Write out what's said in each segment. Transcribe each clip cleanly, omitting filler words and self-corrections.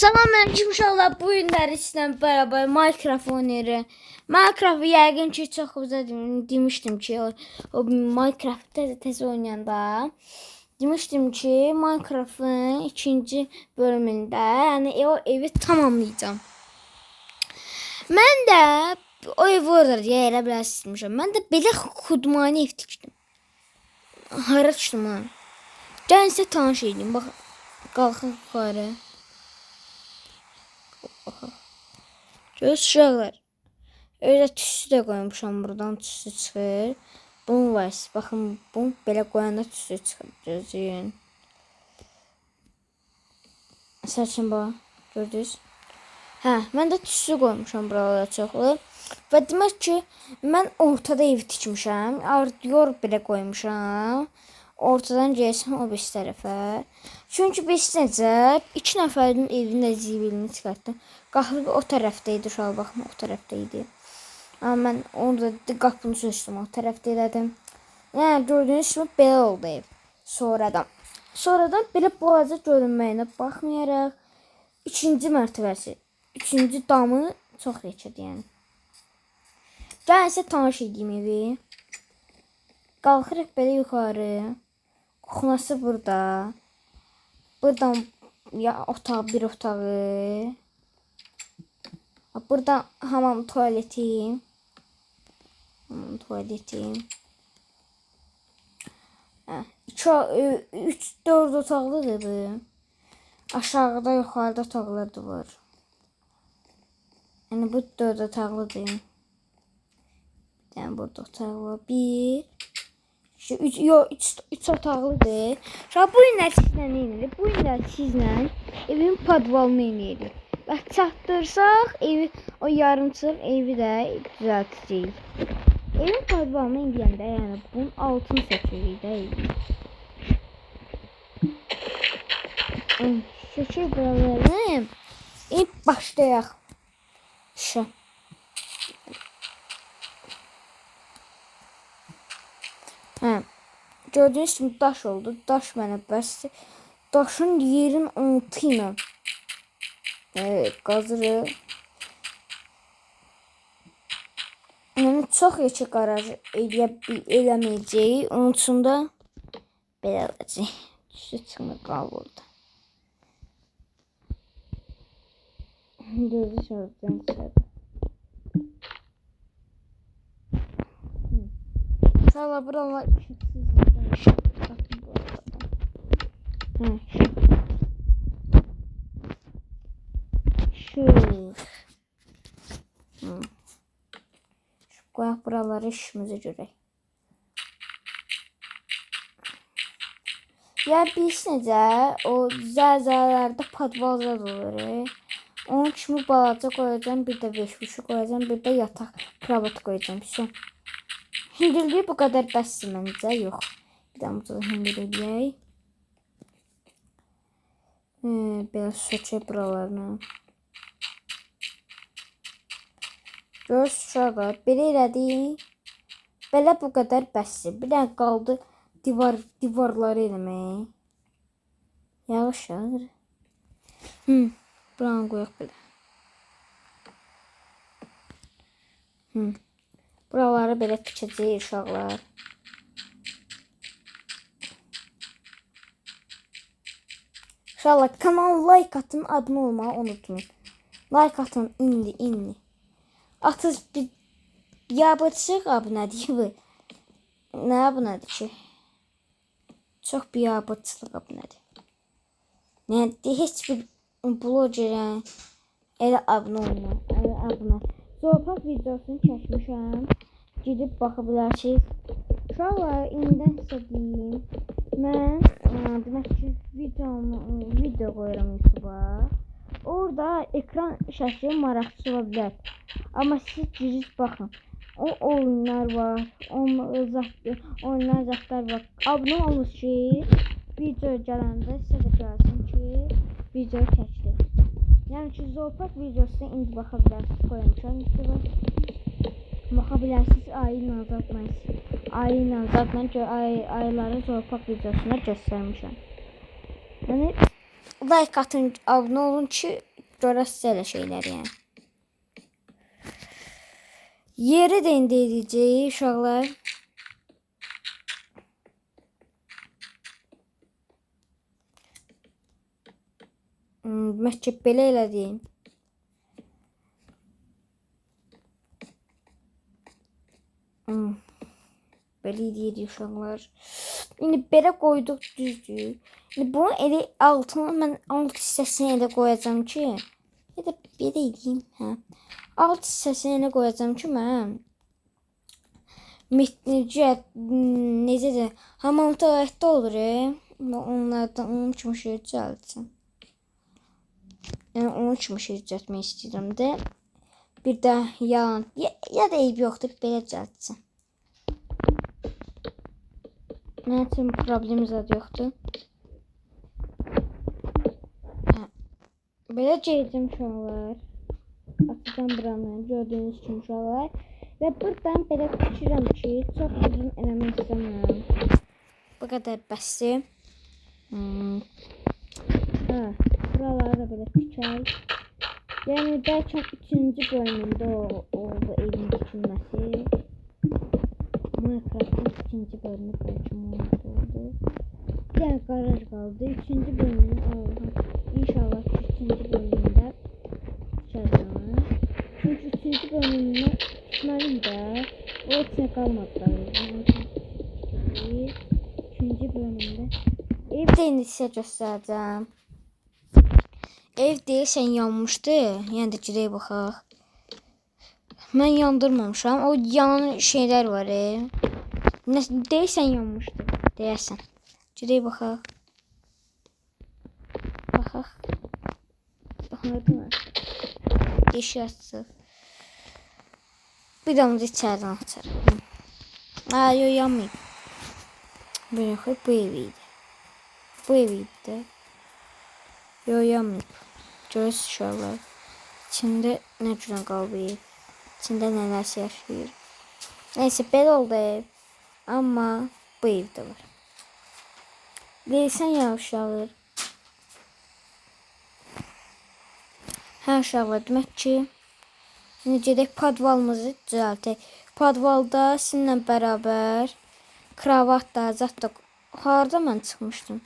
Salamünaleyküm inşallah bu gün dərslə beraber Minecraft oynayırıq. Minecraft'ı yəqin ki çox demiştim ki o Minecraft'ı tez oynayanda demiştim ki Minecraft'ın ikinci bölümündə yəni o evi tamamlayacağım. Mən də o evi orada yerə bilərsiniz. Mən də belə xudmani ev tikdim. Hara çıxdım ha? Gəlin sizə tanış edeyim. Bax qalxın yuxarı. Göz uşaqlar. Öyle tüsü də qoymuşam buradan tüsü çıxır. Bunun var. Baxın bunu belə qoyanda tüsü çıxır. Gözləyin. Saçın bax. Gördünüz? Hə, mən də tüsü qoymuşam buralara çoxlu. Və demək ki, mən ortada ev tikmişəm. Yor belə qoymuşam. Ortadan gəlsin o bir tərəfə. Çünki biz necə 2 nəfərin evinin də zibilini çıxartdım. Qapı o tərəfdə idi, uşaq baxma o tərəfdə idi. Amma mən orada qapını sözdüm, o tərəfdə elədim. Yəni gördüyünüz kimi belə oldu ev. Sonradan belə balaca görünməyinə baxmayaraq ikinci mərtəbəsi, ikinci damı çox yekədi yəni. Gəlin sizə tanış edeyim evi. Qalxırıq belə yuxarı. Kuxnası burada. Buradan ya otağı bir otağı. Burada hamam tuvaleti. Hamam tuvaleti. 3-4 otaqlıdır bu. Aşağıda yuxarıda otaqlar da var. Yəni bu 4 otaqlıdır. Yəni burada otaq var. 1 3 otaqlıdır. Bu günlər sizlə neyinirik? Bu günlər sizlə evin podvalını eləyirik. Və çatdırsaq evi, o yarımçıq evi də düzəltəcəyik. Evin podvalını eləyəndə, yəni bunun altını seçirik də evi. Seçir buralarını. Başlayaq. Gördüğünüz kimi daş oldu. Daş mənə bəsdir. Daşın yerin altı ilə qazırıq. Yəni çox yekə qaraj eləməyəcəyik. Onun üçün də belə olacaq. Düşü çıxmır qalıb orada. Gözü şördüm çıxardı. Sağla buralar işiksiz. Qoyaq buraları işimizə görək. Ya biz necə o zəlzələlərdə podvalda olur. Onun kimi balaca qoyacağım, bir də beşmişi qoyacağım, bir də yataq kravat qoyacağım. Hündürlüyü bu kadar bəsdir məncə, yox. Bir də burada hündür edək. Belə sökək buralarını. Göz uşaqlar, belə elədik. Belə bu qədər bəsdir. Bir dənə qaldı divarları eləmək. Yavaş yağır. Buranı qoyaq belə. Buraları belə tikəcəyik uşaqlar. Uşaqlar kanala like atın, abunə olmağı unutmayın. Like atın indi. Atız bir yabıçıq abunədir bu. Nə abunədir ki? Çox bir yabıçılıq abunədir. Yəni heç bir blogerə elə abunə olma. Elə abunə. Zoopaq videosunu çəkmişəm. Gidib baxa bilərsiniz. Uşaqlar, indidən sizə deyim. Mən demək ki, video qoyuram YouTube'a. Orada ekran şəkli maraqçı ola bilər. Amma siz giriş baxın. O oyunlar var. Oyunlar zətlər var. Abunə olun ki, video gələndə sizə də gəlsin ki, video çəkilir. Yəni ki, Zoopaq videosuna indi baxa bilərsiniz. Qoymuşam YouTube'a. Baxa bilərsiniz ayı ilə zatla ayıları Zoopaq videosuna göstərmişəm. Yəni like atın, abunə olun ki, Görəsiz elə şeylər yəni. Yeri də indi edəcəyik uşaqlar. Məhkəb belə elədim. Belə deyirik uşaqlar. İndi belə qoyduq düzdür. İndi bunu elə altına mən alt hissəsini elə qoyacağam ki, ya da belə edeyim, hə. Alt hissəsini elə qoyacağam ki, mən necə də hamamda ayətdə olur, onlardan onun kimi şey düzəltsin. Yəni onun kimi şey düzəltmək istəyirəm də. Bir də yan ya da eyb yoxdur, belə düzəltsin. Mənim üçün problemi zad yoxdur. Belə geyəcəm uşaqlar. Atacam buranı, gördüyünüz kimi uşaqlar. Və buradan belə fikirəm ki, çox uzun eləmək istəmirəm. Bu qədər bəsdir. Buraları da belə tikər. Yəni bəlkə 3-cü bölümündə oldu evin tikilməsi. Minecraft'ın 2-ci bölümü bəlkə oldu. Yəni qaraj qaldı. 3-cü bölümünü aldım. İnşallah 3-cü bölümündə tikəcəm. Çünki 3-cü bölümünü tikməliyim də. O içine qalmadı da. 3-cü bölümündə. Evdə indi sizə göstərəcəm. Ev deyəsən yanmışdı. Yəni də girək baxaq. Mən yandırmamışam. O yanan şeylər var. Deyəsən yanmışdı. Deyəsən. Girək baxaq. Baxaq. Baxmadı mı? Deşi açsıq. Bir də onu da içərdən açarım. Yox, yanmayıb. Böyle koy, bu eviydi. Bu eviydi de. Yox, yanmayıb. Görürsünüz uşaqlar. İçində nə cürə qalıb ev. İçində nələrsə yaşayır. Neyse, belə oldu ev. Amma bu evdə var. Deyilsən ya uşaqlar. Hə uşaqlar, demək ki, şimdi gedək podvalımızı düzəltək. Podvalda sizinlə bərabər kravat da, zat da. Harada mən çıxmışdım?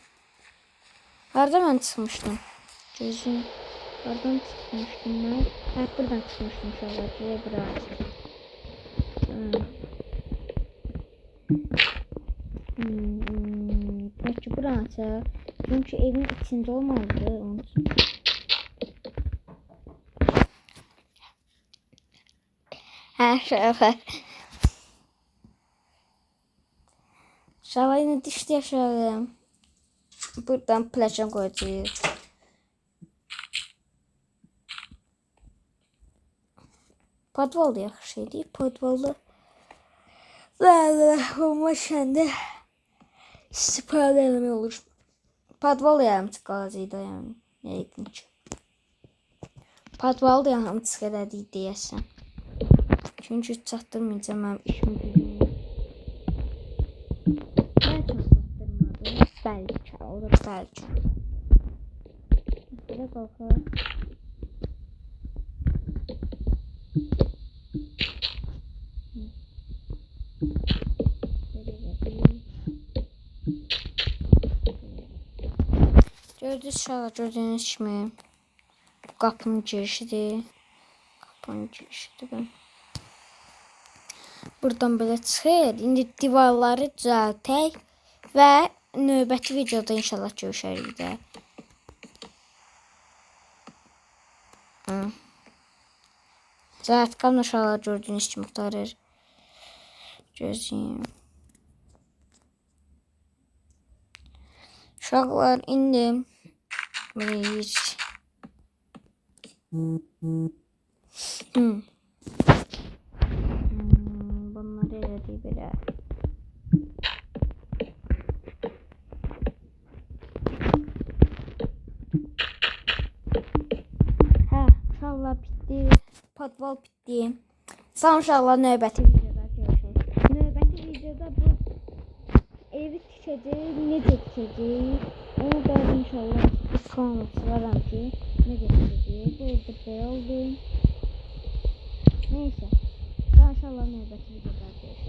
Gözüm. Oradan çıxmışdım mən. Hə, buradan çıxmışdım uşaqlar. Deyək bura. Bəlkə buranı açaq. Çünki evin içində olmalıdır. Onun üçün. Hə, uşaqlar. Uşaqlar, yine dişli yaşarım. Buradan plaşam koyacağız. Podval da yaxşı şeydir. Podvalda olma şəndə istifadə eləmək olur. Podval yarımçıq qalacaqdı yəni. Yəqin ki. Podval da yarımçıq elədik deyəsən. Çünki çatdırmayacağım mənim işim gücüm. Mən çox çatdırmadım. Bəlkə, o da bəlkə. Belə qalxaq. Gördüğünüz kimi qapının girişidir. Buradan belə çıxır. İndi divarları düzəltək və növbəti videoda inşallah görüşərik də. Zaten uşaqlar gördüyünüz kimi qurtarır. Gözləyim. Uşaqlar indi biz bunları elədik belə. Hə, uşaqlar bitdi. Podval bitdi. Sağ uşaqlar, növbəti videoda görüşürük. Növbəti videoda bu evi tikəcək, necə tikəcək? Onu da inşallah islamlaşdıraram ki, necə tikəcək. Burada oldu. Neyse. İnşallah növbəti videoda görüşürüz.